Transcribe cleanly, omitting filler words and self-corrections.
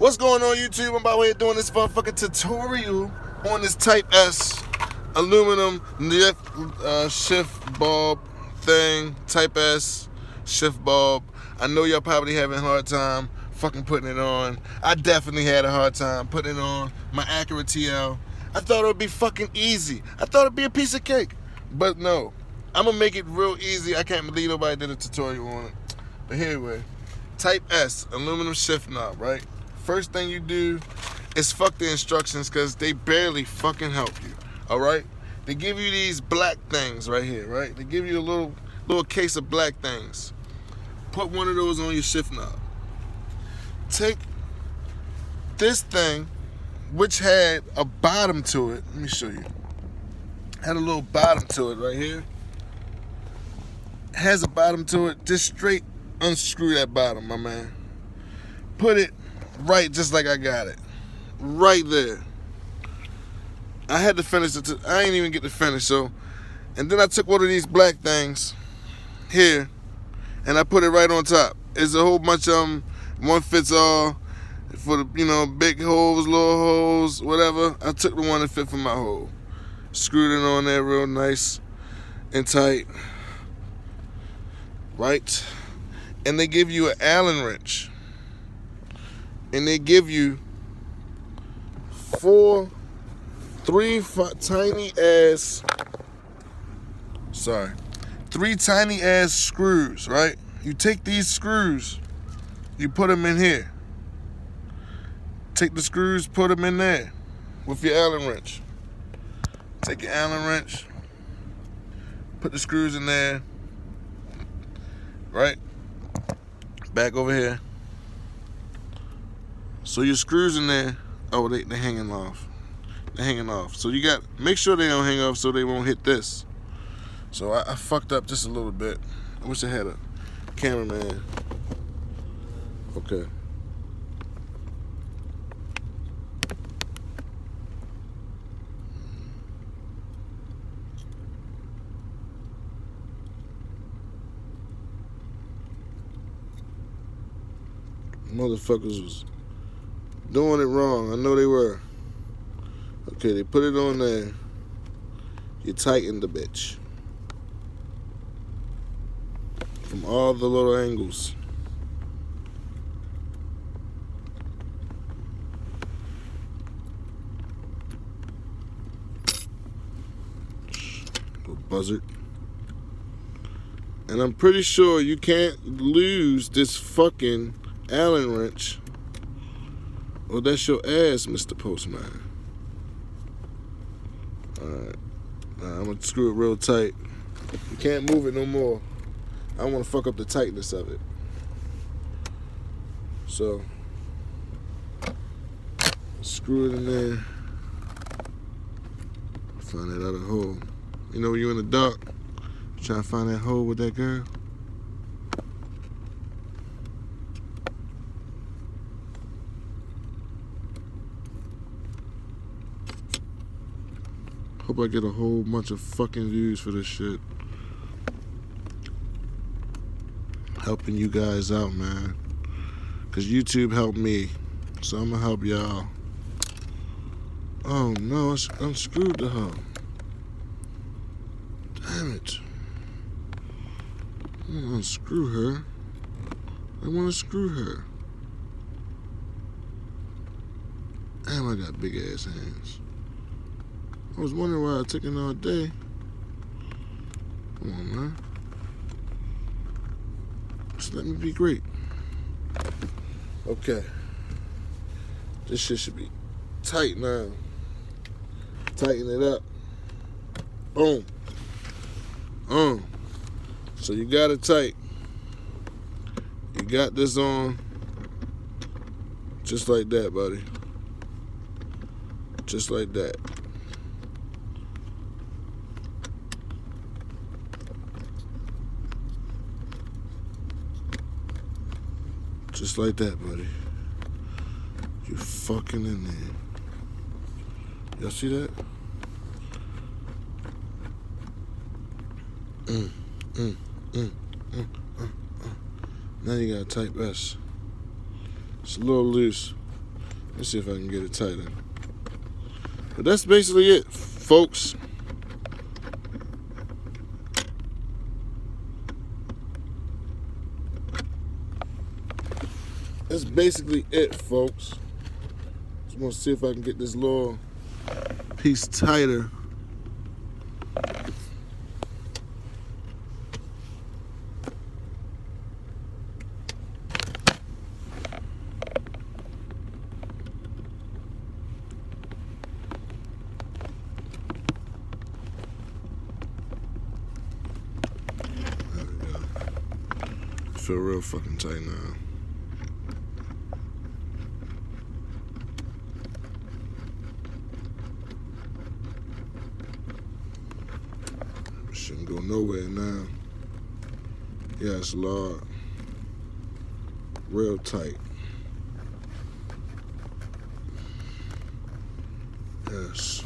What's going on, YouTube? I'm by way of doing this motherfucking tutorial on this Type S aluminum shift bulb thing. Type S shift bulb. I know y'all probably having a hard time fucking putting it on. I definitely had a hard time putting it on my Acura TL. I thought it would be fucking easy. I thought it'd be a piece of cake. But no. I'm gonna make it real easy. I can't believe nobody did a tutorial on it. But anyway, Type S aluminum shift knob, right? First thing you do is fuck the instructions because they barely fucking help you. Alright? They give you these black things right here, right? They give you a little case of black things. Put one of those on your shift knob. Take this thing, which had a bottom to it. Let me show you. Had a little bottom to it right here. Has a bottom to it. Just straight unscrew that bottom, my man. Put it right just like I got it. Right there. I had to finish it. I ain't even get to finish, so. And then I took one of these black things here, and I put it right on top. It's a whole bunch of them. One fits all for the, big holes, little holes, whatever. I took the one that fit for my hole. Screwed it on there real nice and tight. Right? And they give you an Allen wrench. And they give you three tiny ass screws, right? You take these screws, you put them in here. Take the screws, put them in there with your Allen wrench. Take your Allen wrench, put the screws in there, right? Back over here. So your screws in there, they're hanging off. They're hanging off. So you got, make sure they don't hang off so they won't hit this. So I fucked up just a little bit. I wish I had a cameraman. Okay. Motherfuckers was doing it wrong. I know they were. Okay, they put it on there. You tighten the bitch from all the little angles. Little buzzard. And I'm pretty sure you can't lose this fucking Allen wrench, or that's your ass, Mr. Postman. Alright. I'm gonna screw it real tight. You can't move it no more. I don't want to fuck up the tightness of it. So, screw it in there. Find that other hole. You know when you're in the dark, trying to find that hole with that girl. Hope I get a whole bunch of fucking views for this shit. Helping you guys out, man. Cause YouTube helped me. So I'm gonna help y'all. Oh no, I unscrewed the hoe. Damn it. I wanna unscrew her. I wanna screw her. Damn, I got big ass hands. I was wondering why it took it all day. Come on, man. Just let me be great. Okay. This shit should be tight now. Tighten it up. Boom. So you got it tight. You got this on. Just like that, buddy. Just like that. Just like that, buddy. You fucking in there. Y'all see that? Now you got Type S. It's a little loose. Let's see if I can get it tighter. But that's basically it, folks. That's basically it, folks. Just want to see if I can get this little piece tighter. There we go. Feel real fucking tight now. Shouldn't go nowhere now. Yes, Lord. Real tight. Yes.